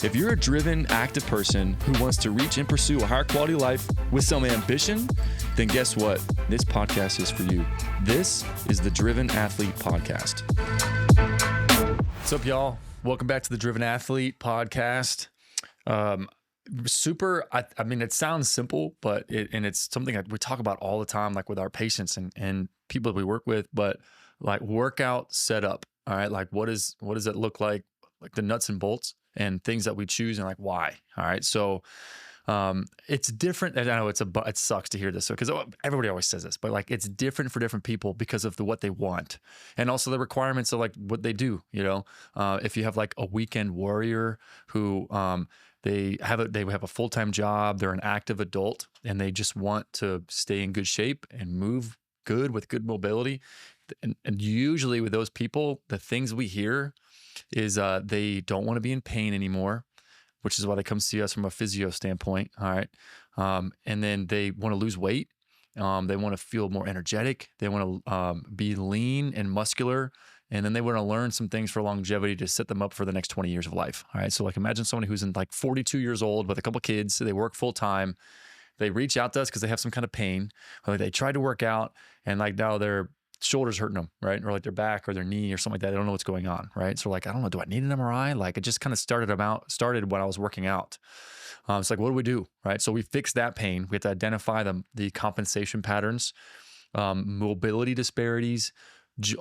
If you're a driven, active person who wants to reach and pursue a higher quality life with some ambition, then guess what? This podcast is for you. This is the Driven Athlete Podcast. What's up, y'all? Welcome back to the Driven Athlete Podcast. I mean, it sounds simple, but it's something that we talk about all the time, like with our patients and people that we work with, but like workout setup. All right. Like what does it look like the nuts and bolts and things that we choose and like why. All right. So it's different. And I know it sucks to hear this because everybody always says this, but like it's different for different people because of what they want and also the requirements of like what they do. You know, if you have like a weekend warrior who they have a full-time job, they're an active adult, and they just want to stay in good shape and move good with good mobility. And usually with those people, the things we hear is they don't want to be in pain anymore, which is why they come see us from a physio standpoint. All right. And then they want to lose weight. They want to feel more energetic. They want to be lean and muscular. And then they want to learn some things for longevity to set them up for the next 20 years of life. All right. So like imagine someone who's in like 42 years old with a couple of kids. They work full time. They reach out to us because they have some kind of pain. Or like they tried to work out and like now their shoulders hurting them, right? Or like their back or their knee or something like that. They don't know what's going on, right? So like, I don't know, do I need an MRI? Like it just kind of started when I was working out. It's like, what do we do, right? So we fix that pain. We have to identify the compensation patterns, mobility disparities,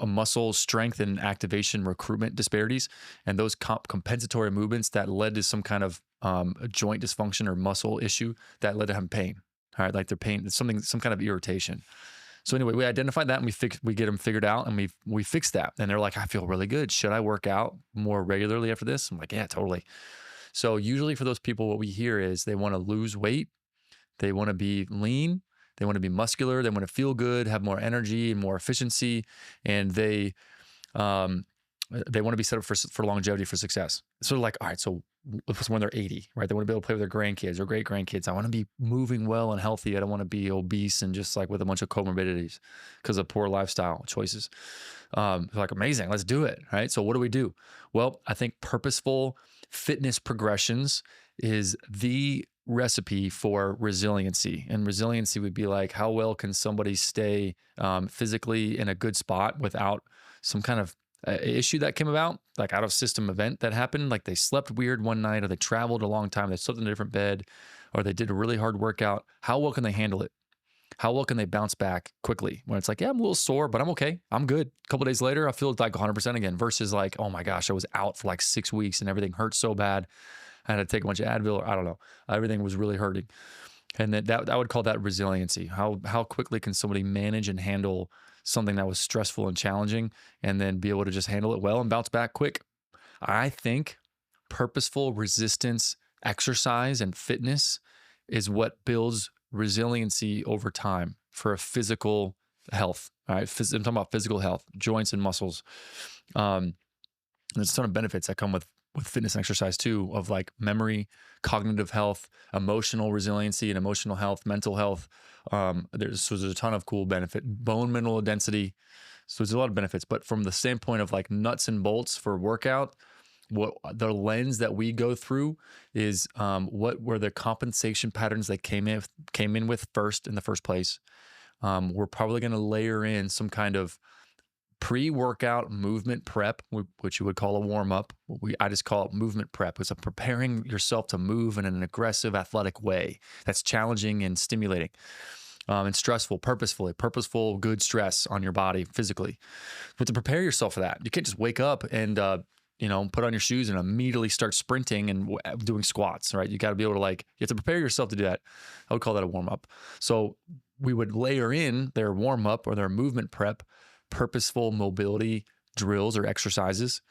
muscle strength and activation recruitment disparities, and those compensatory movements that led to some kind of a joint dysfunction or muscle issue that led to having pain. All right, like their pain, some kind of irritation. So anyway, we identified that and we get them figured out and we fix that. And they're like, I feel really good. Should I work out more regularly after this? I'm like, yeah, totally. So usually for those people, what we hear is they want to lose weight. They want to be lean. They want to be muscular. They want to feel good, have more energy and more efficiency. And they want to be set up for longevity, for success. It's sort of like, all right, so when they're 80, right? They want to be able to play with their grandkids or great grandkids. I want to be moving well and healthy. I don't want to be obese and just like with a bunch of comorbidities because of poor lifestyle choices. Like amazing, let's do it, right? So what do we do? Well, I think purposeful fitness progressions is the recipe for resiliency. And resiliency would be like, how well can somebody stay physically in a good spot without some kind of issue that came about, like out of system event that happened, like they slept weird one night or they traveled a long time, they slept in a different bed, or they did a really hard workout. How well can they handle it? How well can they bounce back quickly when it's like, yeah, I'm a little sore, but I'm okay. I'm good. A couple of days later, I feel like 100% again versus like, oh my gosh, I was out for like 6 weeks and everything hurt so bad. I had to take a bunch of Advil or I don't know. Everything was really hurting. And that I would call that resiliency. How quickly can somebody manage and handle something that was stressful and challenging and then be able to just handle it well and bounce back quick? I think purposeful resistance exercise and fitness is what builds resiliency over time for a physical health. All right. I'm talking about physical health, joints and muscles. There's a ton of benefits that come with fitness and exercise too, of like memory, cognitive health, emotional resiliency and emotional health, mental health. There's a ton of cool benefit, bone mineral density. So there's a lot of benefits, but from the standpoint of like nuts and bolts for workout, what the lens that we go through is what were the compensation patterns they came in with first in the first place. We're probably going to layer in some kind of pre-workout movement prep, which you would call a warm-up. I just call it movement prep. It's preparing yourself to move in an aggressive, athletic way that's challenging and stimulating and stressful, purposeful, good stress on your body physically. But to prepare yourself for that, you can't just wake up and put on your shoes and immediately start sprinting and doing squats, right? You got to be able to you have to prepare yourself to do that. I would call that a warm-up. So we would layer in their warm-up or their movement prep, purposeful mobility drills or exercises,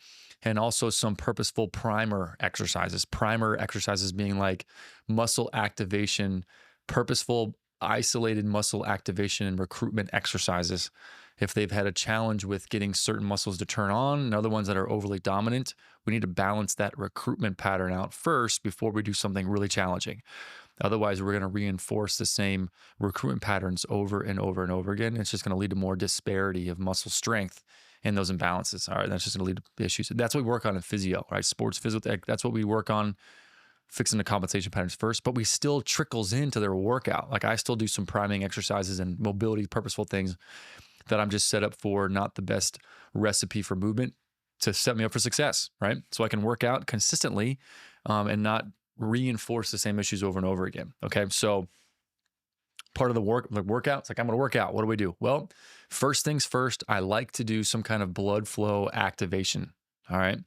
and also some purposeful primer exercises. Primer exercises being like muscle activation, purposeful isolated muscle activation and recruitment exercises. If they've had a challenge with getting certain muscles to turn on and other ones that are overly dominant, we need to balance that recruitment pattern out first before we do something really challenging. Otherwise, we're going to reinforce the same recruitment patterns over and over and over again. It's just going to lead to more disparity of muscle strength and those imbalances. All right, that's just going to lead to issues. That's what we work on in physio, right? Sports physio, that's what we work on, fixing the compensation patterns first, but we still trickles into their workout. Like I still do some priming exercises and mobility, purposeful things that I'm just set up for, not the best recipe for movement to set me up for success, right? So I can work out consistently and not reinforce the same issues over and over again. Okay, so part of the workout, it's like, I'm going to work out. What do we do? Well, first things first, I like to do some kind of blood flow activation. All right.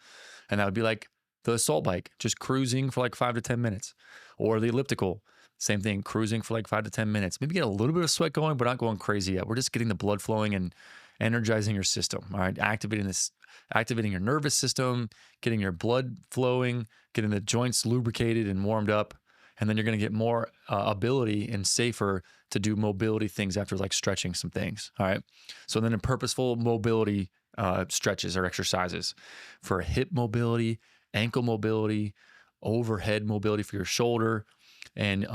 And that would be like the assault bike, just cruising for like 5 to 10 minutes, or the elliptical, same thing, cruising for like 5 to 10 minutes. Maybe get a little bit of sweat going, but not going crazy yet. We're just getting the blood flowing and energizing your system. All right. Activating your nervous system, getting your blood flowing, getting the joints lubricated and warmed up. And then you're going to get more ability and safer to do mobility things after like stretching some things. All right. So then in purposeful mobility stretches or exercises for hip mobility, ankle mobility, overhead mobility for your shoulder, and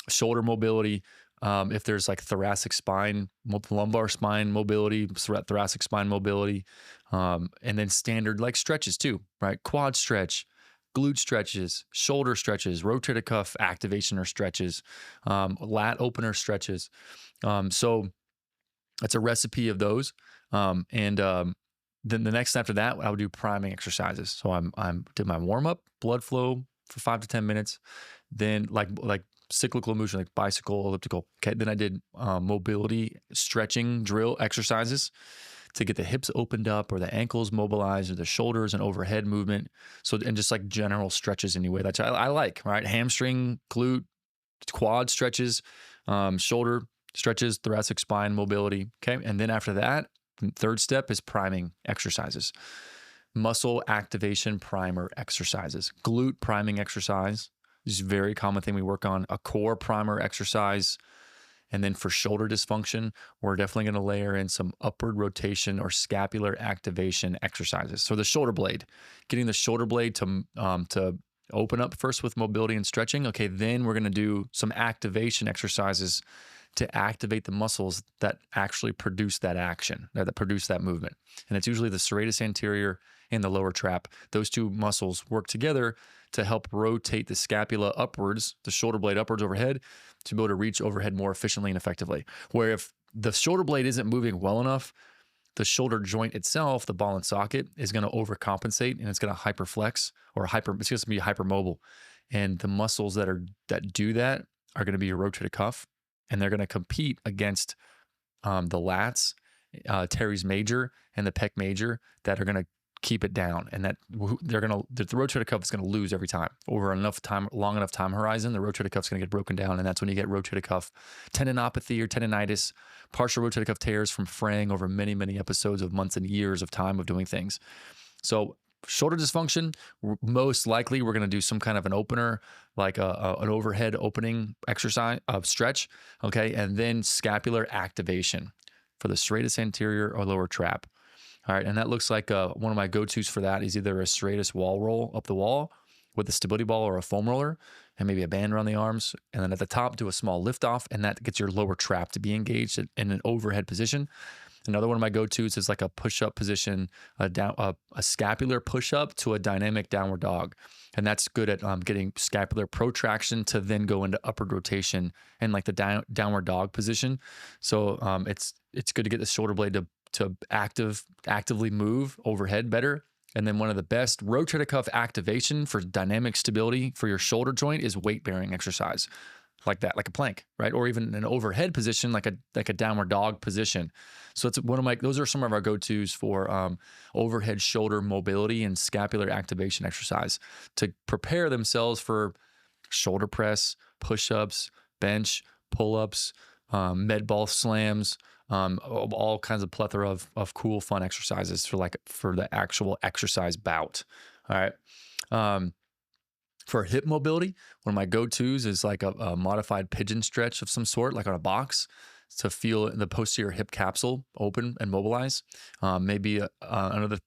shoulder mobility. If there's like thoracic spine, lumbar spine mobility, thoracic spine mobility, and then standard like stretches too, right? Quad stretch, glute stretches, shoulder stretches, rotator cuff activation or stretches, lat opener stretches. So that's a recipe of those. Then the next after that, I would do priming exercises. So I'm did my warm up, blood flow for 5 to 10 minutes. Then like cyclical motion, like bicycle, elliptical. Okay. Then I did mobility stretching drill exercises to get the hips opened up or the ankles mobilized or the shoulders and overhead movement. So, and just like general stretches anyway, that I like, right? Hamstring, glute, quad stretches, shoulder stretches, thoracic spine mobility. Okay. And then after that, third step is priming exercises, muscle activation primer exercises, glute priming exercise. This is a very common thing we work on, a core primer exercise. And then for shoulder dysfunction, we're definitely going to layer in some upward rotation or scapular activation exercises. So the shoulder blade, getting the shoulder blade to open up first with mobility and stretching. Okay, then we're going to do some activation exercises to activate the muscles that actually produce that action, that produce that movement. And it's usually the serratus anterior and the lower trap. Those two muscles work together to help rotate the scapula upwards, the shoulder blade upwards overhead, to be able to reach overhead more efficiently and effectively. Where if the shoulder blade isn't moving well enough, the shoulder joint itself, the ball and socket, is going to overcompensate and it's going to hyperflex or it's going to be hypermobile. And the muscles that do that are going to be your rotator cuff, and they're going to compete against the lats, teres major, and the pec major that are going to keep it down, and that the rotator cuff is going to lose every time over long enough time horizon. The rotator cuff is going to get broken down, and that's when you get rotator cuff tendinopathy or tendinitis, partial rotator cuff tears from fraying over many, many episodes of months and years of time of doing things. So shoulder dysfunction, most likely we're going to do some kind of an opener, like an overhead opening exercise stretch, okay, and then scapular activation for the serratus anterior or lower trap. All right, and that looks like one of my go-tos for that is either a serratus wall roll up the wall with a stability ball or a foam roller, and maybe a band around the arms. And then at the top, do a small lift off, and that gets your lower trap to be engaged in an overhead position. Another one of my go-tos is like a push-up position, a scapular push-up to a dynamic downward dog. And that's good at getting scapular protraction to then go into upward rotation and like the downward dog position. So it's good to get the shoulder blade to actively move overhead better. And then one of the best rotator cuff activation for dynamic stability for your shoulder joint is weight bearing exercise, like that, like a plank, right? Or even an overhead position, like a downward dog position. So it's those are some of our go-tos for overhead shoulder mobility and scapular activation exercise to prepare themselves for shoulder press, push-ups, bench, pull-ups, med ball slams, all kinds of plethora of cool, fun exercises for the actual exercise bout. All right. For hip mobility, one of my go-tos is like a modified pigeon stretch of some sort, like on a box, to feel the posterior hip capsule open and mobilize. Maybe another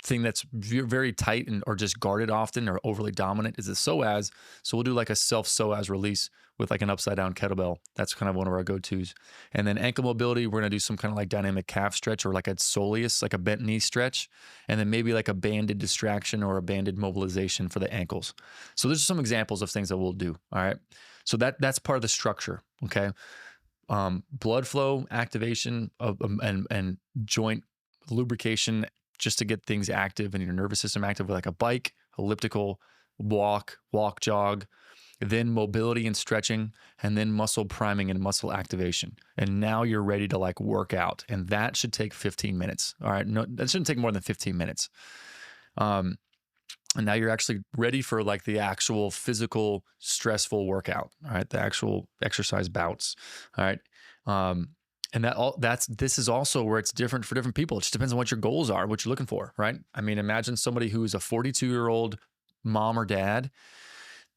thing that's very tight and or just guarded often or overly dominant is the psoas. So we'll do like a self psoas release with like an upside down kettlebell. That's kind of one of our go-tos. And then ankle mobility, we're going to do some kind of like dynamic calf stretch or like a soleus, like a bent knee stretch. And then maybe like a banded distraction or a banded mobilization for the ankles. So there's some examples of things that we'll do. All right. So that's part of the structure. Okay. Blood flow, activation of, and joint lubrication, just to get things active and your nervous system active with like a bike, elliptical, walk, jog, then mobility and stretching, and then muscle priming and muscle activation. And now you're ready to like work out. And that should take 15 minutes. All right. No, that shouldn't take more than 15 minutes. And now you're actually ready for like the actual physical stressful workout. All right. The actual exercise bouts. All right. And this is also where it's different for different people. It just depends on what your goals are, what you're looking for, right? I mean, imagine somebody who's a 42-year-old mom or dad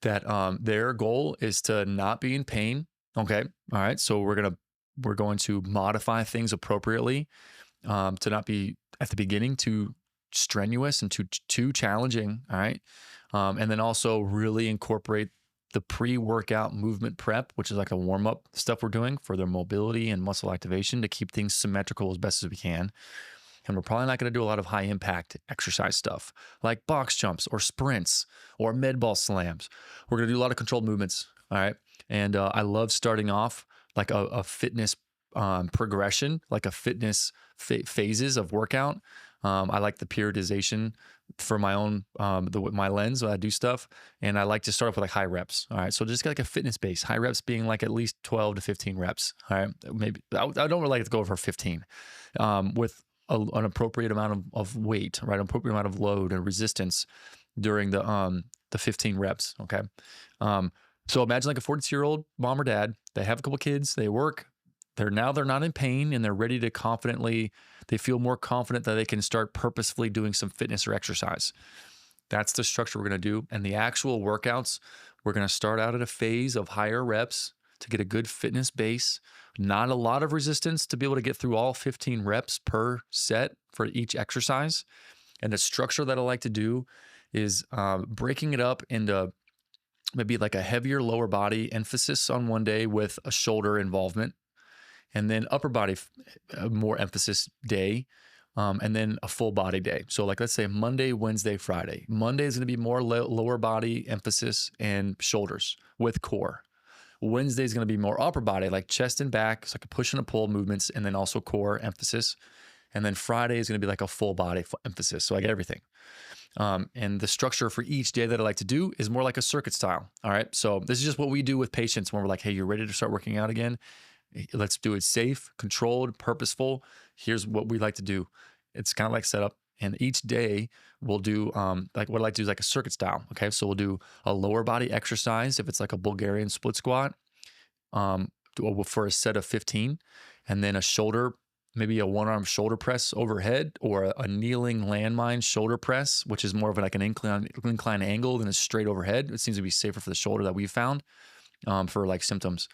that their goal is to not be in pain. Okay. All right. So we're going to modify things appropriately to not be at the beginning too strenuous and too challenging. All right. And then also really incorporate the pre-workout movement prep, which is like a warm-up stuff we're doing for their mobility and muscle activation to keep things symmetrical as best as we can. And we're probably not going to do a lot of high-impact exercise stuff like box jumps or sprints or med ball slams. We're going to do a lot of controlled movements, all right? And I love starting off like a fitness progression, like a fitness phases of workout. I like the periodization for my own, my lens when I do stuff. And I like to start off with like high reps. All right. So just get like a fitness base, high reps being like at least 12 to 15 reps. All right. Maybe I don't really like to go over 15 with an appropriate amount of weight, right? An appropriate amount of load and resistance during the 15 reps. Okay. So imagine like a 42-year-old mom or dad, they have a couple kids, they work, they're not in pain and they're ready to they feel more confident that they can start purposefully doing some fitness or exercise. That's the structure we're going to do. And the actual workouts, we're going to start out at a phase of higher reps to get a good fitness base, not a lot of resistance to be able to get through all 15 reps per set for each exercise. And the structure that I like to do is breaking it up into maybe like a heavier lower body emphasis on one day with a shoulder involvement, and then upper body more emphasis day, and then a full body day. So like, let's say Monday, Wednesday, Friday. Monday is going to be more lower body emphasis and shoulders with core. Wednesday is going to be more upper body, like chest and back. It's like a push and a pull movements, and then also core emphasis. And then Friday is going to be like a full body emphasis. So I get everything. And the structure for each day that I like to do is more like a circuit style. All right. So this is just what we do with patients when we're like, hey, you're ready to start working out again. Let's do it safe, controlled, purposeful. Here's what we like to do. It's kind of like setup. And each day we'll do, like what I like to do is like a circuit style. Okay. So we'll do a lower body exercise. If it's like a Bulgarian split squat, for a set of 15, and then a shoulder, maybe a one-arm shoulder press overhead, or a kneeling landmine shoulder press, which is more of like an incline angle than a straight overhead. It seems to be safer for the shoulder that we've found for like symptoms,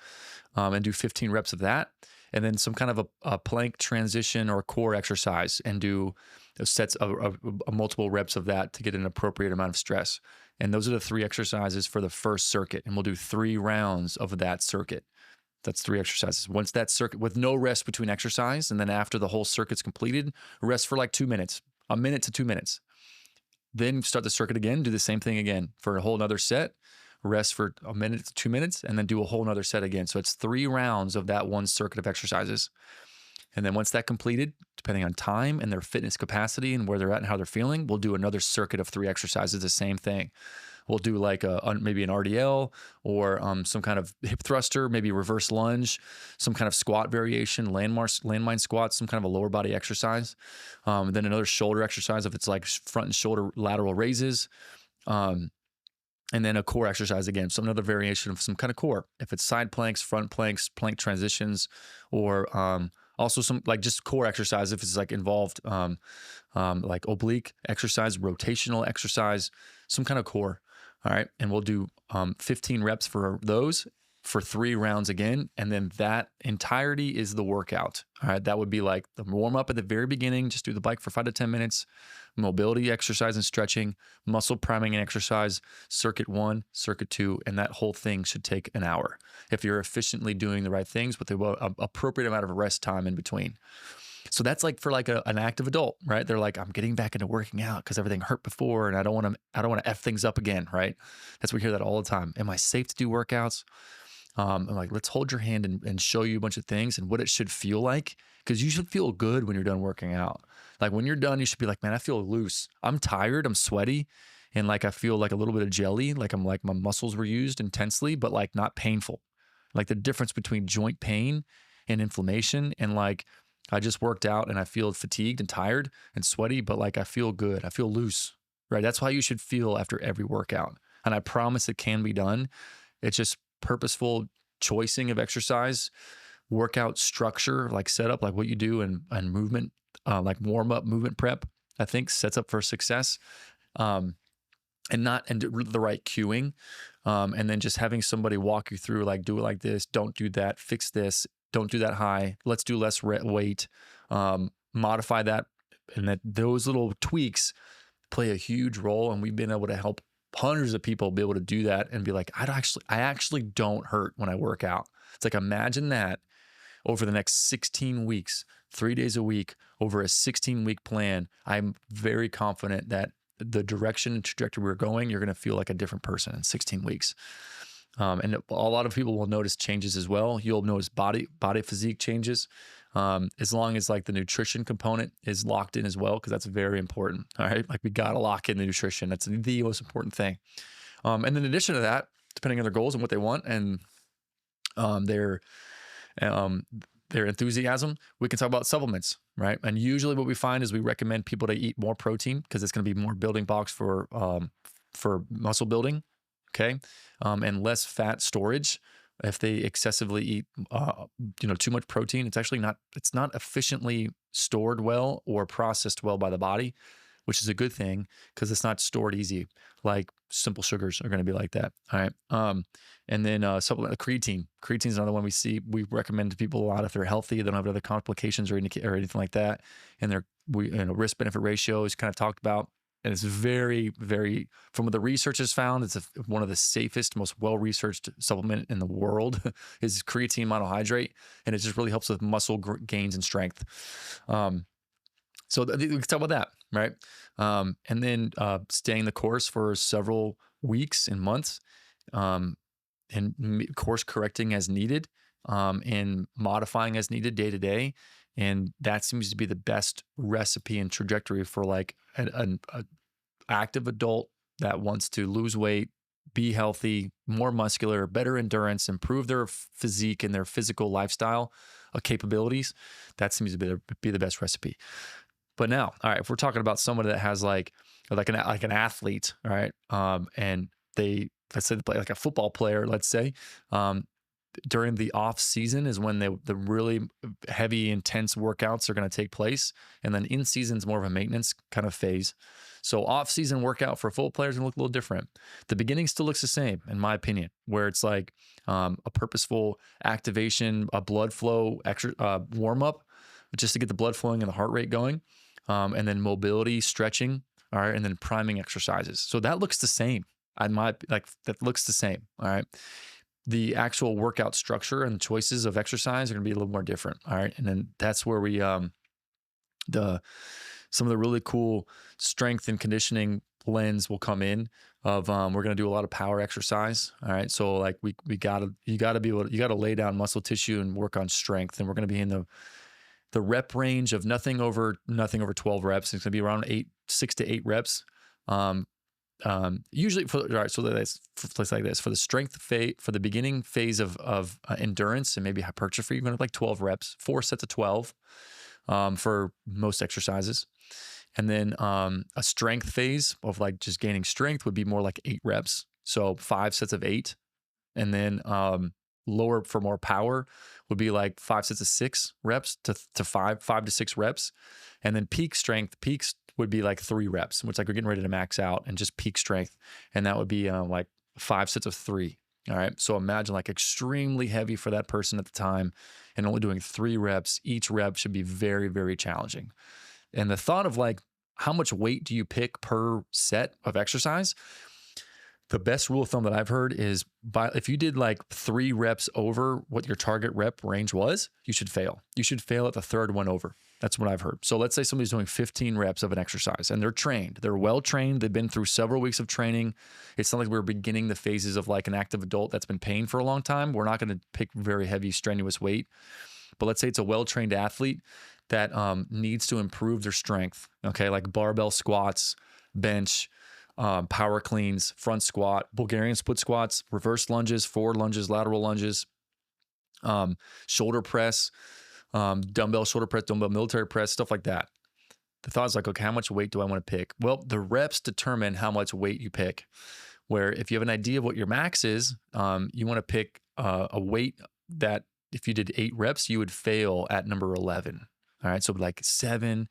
and do 15 reps of that. And then some kind of a plank transition or core exercise, and do sets of multiple reps of that to get an appropriate amount of stress. And those are the 3 exercises for the first circuit. And we'll do 3 rounds of that circuit. That's 3 exercises. Once that circuit, with no rest between exercise, and then after the whole circuit's completed, rest for like 2 minutes, a minute to 2 minutes. Then start the circuit again, do the same thing again for a whole nother set, rest for a minute to 2 minutes, and then do a whole nother set again. So it's 3 rounds of that one circuit of exercises. And then once that completed, depending on time and their fitness capacity and where they're at and how they're feeling, we'll do another circuit of 3 exercises, the same thing. We'll do like maybe an RDL or some kind of hip thruster, maybe reverse lunge, some kind of squat variation, landmine squat, some kind of a lower body exercise. Then another shoulder exercise if it's like front and shoulder lateral raises. And then a core exercise again, so another variation of some kind of core. If it's side planks, front planks, plank transitions, or also some like just core exercise if it's like involved like oblique exercise, rotational exercise, some kind of core. All right. And we'll do 15 reps for those. for 3 rounds again. And then that entirety is the workout. All right. That would be like the warm up at the very beginning. Just do the bike for 5 to 10 minutes, mobility exercise and stretching, muscle priming and exercise, circuit 1, circuit 2. And that whole thing should take an hour if you're efficiently doing the right things with the appropriate amount of rest time in between. So that's like for like an active adult, right? They're like, I'm getting back into working out because everything hurt before and I don't want to F things up again, right? We hear that all the time. Am I safe to do workouts? I'm like, let's hold your hand and show you a bunch of things and what it should feel like. Because you should feel good when you're done working out. Like when you're done, you should be like, man, I feel loose. I'm tired. I'm sweaty. And like, I feel like a little bit of jelly. Like I'm like, my muscles were used intensely, but like not painful. Like the difference between joint pain and inflammation and like, I just worked out and I feel fatigued and tired and sweaty, but like I feel good. I feel loose, right? That's how you should feel after every workout. And I promise it can be done. It's just purposeful choicing of exercise, workout structure, like setup, like what you do and movement, like warm up movement prep, I think sets up for success. And the right cueing. And then just having somebody walk you through, like, do it like this, don't do that, fix this, don't do that high, let's do less weight, modify that. And that those little tweaks play a huge role. And we've been able to help hundreds of people be able to do that and be like, I actually don't hurt when I work out. It's like, imagine that over the next 16 weeks, 3 days a week, over a 16-week plan. I'm very confident that the direction and trajectory we're going, you're going to feel like a different person in 16 weeks. And a lot of people will notice changes as well. You'll notice body physique changes, as long as like the nutrition component is locked in as well, because that's very important. All right, like we got to lock in the nutrition. That's the most important thing. And then in addition to that, depending on their goals and what they want and their enthusiasm, we can talk about supplements, right? And usually what we find is we recommend people to eat more protein because it's going to be more building blocks for muscle building, okay? And less fat storage. If they excessively eat, too much protein, it's not efficiently stored well or processed well by the body, which is a good thing because it's not stored easy. Like simple sugars are going to be like that. All right. And then supplement creatine. Creatine is another one we recommend to people a lot if they're healthy, they don't have other complications or anything like that. And risk benefit ratio is kind of talked about. And it's very, very, from what the research has found, it's one of the safest, most well-researched supplement in the world is creatine monohydrate. And it just really helps with muscle gains and strength. So we can talk about that, right? And then staying the course for several weeks and months, and course correcting as needed, and modifying as needed day to day. And that seems to be the best recipe and trajectory for like an active adult that wants to lose weight, be healthy, more muscular, better endurance, improve their physique and their physical lifestyle capabilities. That seems to be the best recipe. But now, all right, if we're talking about someone that has like an athlete, all right, and let's say like a football player, let's say, during the off season is when the really heavy, intense workouts are going to take place, and then in season is more of a maintenance kind of phase. So off season workout for football players going to look a little different. The beginning still looks the same, in my opinion, where it's like a purposeful activation, a blood flow warm up, just to get the blood flowing and the heart rate going. And then mobility, stretching, all right, and then priming exercises. So that looks the same. That looks the same, all right. The actual workout structure and choices of exercise are going to be a little more different, all right. And then that's where we some of the really cool strength and conditioning blends will come in. We're going to do a lot of power exercise, all right. So like you got to lay down muscle tissue and work on strength, and we're going to be in the rep range of nothing over 12 reps. It's going to be around 6 to 8 reps. Usually so that's like this for the strength phase, for the beginning phase of endurance and maybe hypertrophy, you're going to like 12 reps, 4 sets of 12, for most exercises. And then, a strength phase of like just gaining strength would be more like 8 reps. So 5 sets of 8. And then, lower for more power would be like 5 sets of 6 reps to 5 to 6 reps. And then peaks would be like 3 reps, which like we're getting ready to max out and just peak strength. And that would be like 5 sets of 3. All right. So imagine like extremely heavy for that person at the time and only doing 3 reps. Each rep should be very, very challenging. And the thought of like, how much weight do you pick per set of exercise? The best rule of thumb that I've heard is if you did like 3 reps over what your target rep range was, you should fail. You should fail at the third one over. That's what I've heard. So let's say somebody's doing 15 reps of an exercise and they're trained. They're well trained. They've been through several weeks of training. It's not like we're beginning the phases of like an active adult that's been paying for a long time. We're not going to pick very heavy, strenuous weight. But let's say it's a well-trained athlete that needs to improve their strength. Okay, like barbell squats, bench, power cleans, front squat, Bulgarian split squats, reverse lunges, forward lunges, lateral lunges, shoulder press, dumbbell shoulder press, dumbbell military press, stuff like that. The thought is like, okay, how much weight do I want to pick? Well, the reps determine how much weight you pick. Where if you have an idea of what your max is, you want to pick a weight that if you did 8 reps, you would fail at number 11. All right, so like 7,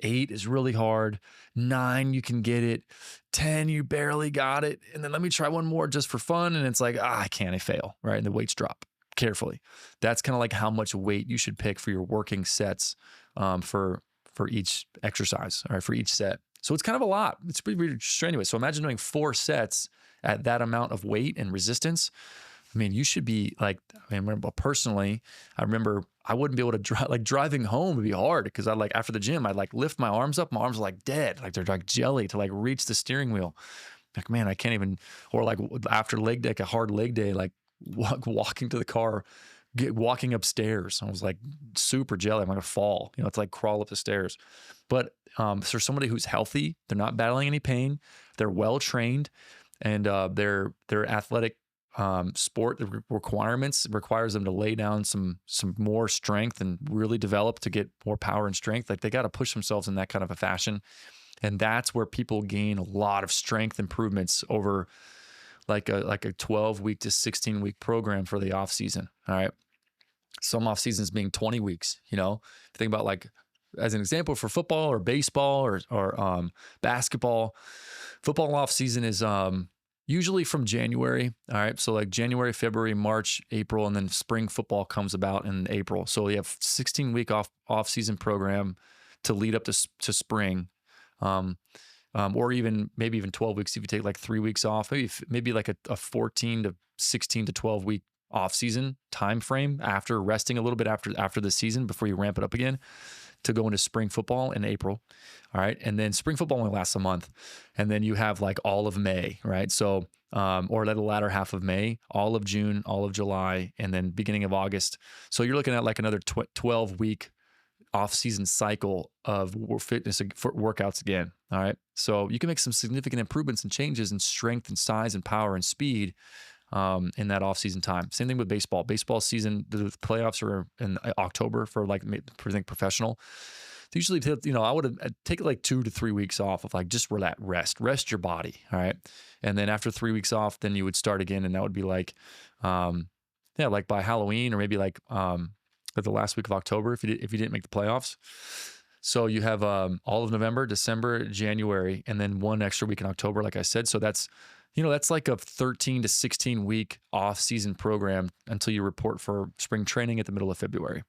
8 is really hard. 9, you can get it. 10, you barely got it. And then let me try one more just for fun. And it's like, I can't, I fail, right? And the weights drop carefully. That's kind of like how much weight you should pick for your working sets for each exercise, all right, for each set. So it's kind of a lot. It's pretty strenuous. So imagine doing 4 sets at that amount of weight and resistance. I mean, you should be like, I mean, personally, I remember I wouldn't be able to drive, like driving home would be hard because I like after the gym, I'd like lift my arms up. My arms are like dead, like they're like jelly to like reach the steering wheel. Like, man, I can't even, or like after leg day, like a hard leg day, like walking to the car, walking upstairs. I was like super jelly. I'm going to fall, it's like crawl up the stairs. But for somebody who's healthy, they're not battling any pain, they're well-trained, and their athletic sport requirements requires them to lay down some more strength and really develop to get more power and strength. Like they got to push themselves in that kind of a fashion. And that's where people gain a lot of strength improvements over like a 12-week to 16-week program for the off season. All right. Some off seasons being 20 weeks, think about like, as an example for football or baseball or basketball, football off season is, usually from January. All right. So like January, February, March, April, and then spring football comes about in April. So you have 16-week off season program to lead up to spring. Or maybe even 12 weeks if you take like 3 weeks off, maybe like a 14 to 16 to 12 week off season time frame after resting a little bit after the season before you ramp it up again to go into spring football in April. All right. And then spring football only lasts a month. And then you have like all of May, right? So, or the latter half of May, all of June, all of July, and then beginning of August. So you're looking at like another 12-week off-season cycle of fitness workouts again. All right. So you can make some significant improvements and changes in strength and size and power and speed in that off-season time. Same thing with baseball. Baseball season, the playoffs are in October for like, I think professional. Usually, I would take like 2 to 3 weeks off of like just rest your body. All right. And then after 3 weeks off, then you would start again. And that would be like, like by Halloween or maybe like, the last week of October if you didn't make the playoffs. So you have all of November, December, January, and then 1 extra week in October, like I said. So that's like a 13 to 16 week off season program until you report for spring training at the middle of February.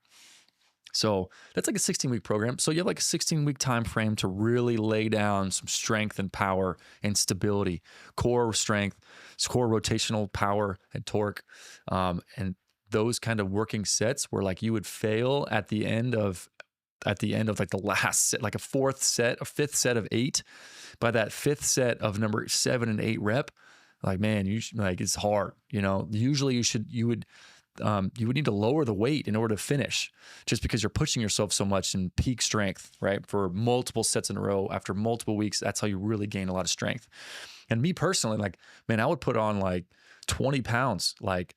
So that's like a 16-week program. So you have like a 16-week time frame to really lay down some strength and power and stability, core strength, core rotational power and torque, and those kind of working sets where like you would fail at the end of like the last set, like a fifth set of 8. By that 5th set of number 7 and 8 rep, like, man, it's hard. Usually you would need to lower the weight in order to finish, just because you're pushing yourself so much in peak strength, right? For multiple sets in a row after multiple weeks, that's how you really gain a lot of strength. And me personally, like, man, I would put on like 20 pounds, like.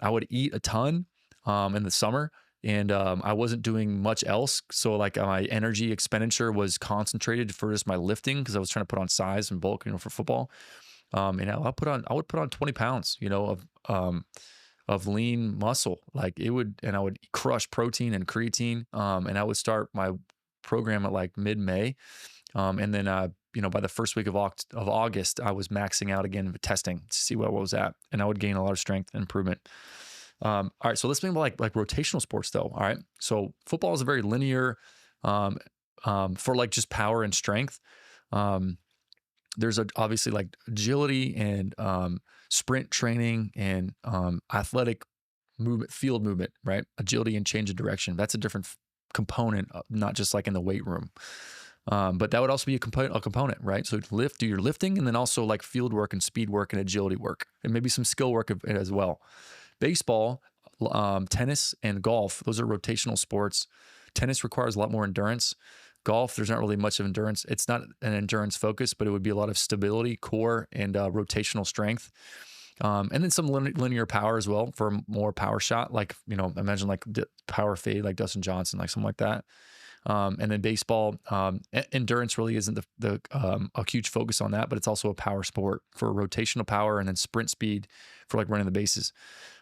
I would eat a ton in the summer, and I wasn't doing much else. So like my energy expenditure was concentrated for just my lifting because I was trying to put on size and bulk, for football. And I would put on 20 pounds, of lean muscle. Like and I would crush protein and creatine. And I would start my program at like mid-May. And then, by the first week of August, I was maxing out again with testing to see where I was at, and I would gain a lot of strength improvement. All right, so let's think about like rotational sports though. All right, so football is a very linear for like just power and strength. There's obviously like agility and sprint training and athletic movement, field movement, right? Agility and change of direction. That's a different component, not just like in the weight room. But that would also be a component, right? So do your lifting, and then also like field work and speed work and agility work, and maybe some skill work as well. Baseball, tennis, and golf, those are rotational sports. Tennis requires a lot more endurance. Golf, there's not really much of endurance. It's not an endurance focus, but it would be a lot of stability, core, and rotational strength. And then some linear power as well for more power shot, like, imagine like power fade, like Dustin Johnson, like something like that. And then baseball, endurance really isn't a huge focus on that, but it's also a power sport for rotational power, and then sprint speed for like running the bases.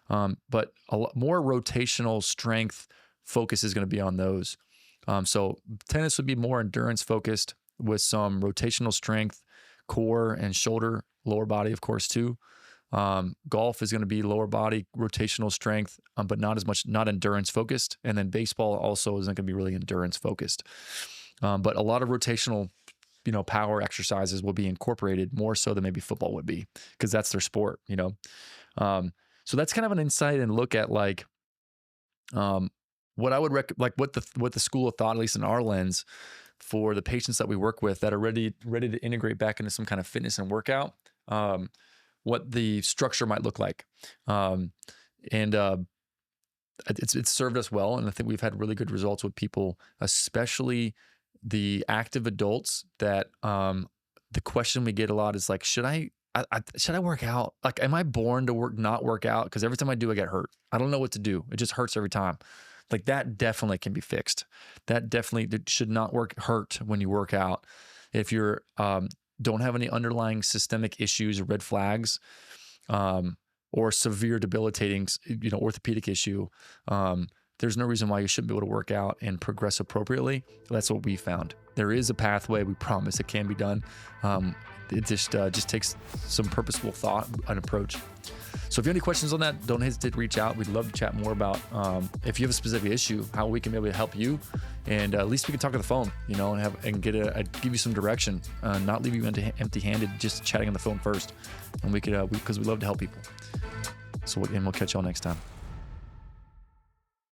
But a lot more rotational strength focus is going to be on those. So tennis would be more endurance focused with some rotational strength, core and shoulder, lower body, of course, too. Golf is going to be lower body rotational strength, but not endurance focused. And then baseball also isn't going to be really endurance focused. But a lot of rotational, power exercises will be incorporated more so than maybe football would be, because that's their sport, So that's kind of an insight and look at like, what I would what the school of thought, at least in our lens, for the patients that we work with that are ready to integrate back into some kind of fitness and workout, what the structure might look like. It's served us well. And I think we've had really good results with people, especially the active adults that, the question we get a lot is like, should I work out? Like, am I born to not work out? Because every time I do, I get hurt. I don't know what to do. It just hurts every time. Like, that definitely can be fixed. That definitely should not hurt when you work out. If you're, don't have any underlying systemic issues or red flags, or severe debilitating, orthopedic issue, there's no reason why you shouldn't be able to work out and progress appropriately. That's what we found. There is a pathway. We promise it can be done. It just takes some purposeful thought and approach. So if you have any questions on that, don't hesitate to reach out. We'd love to chat more about, if you have a specific issue, how we can be able to help you. And at least we can talk on the phone, and give you some direction, not leave you empty-handed, just chatting on the phone first. And we could, because we love to help people. So, and we'll catch y'all next time.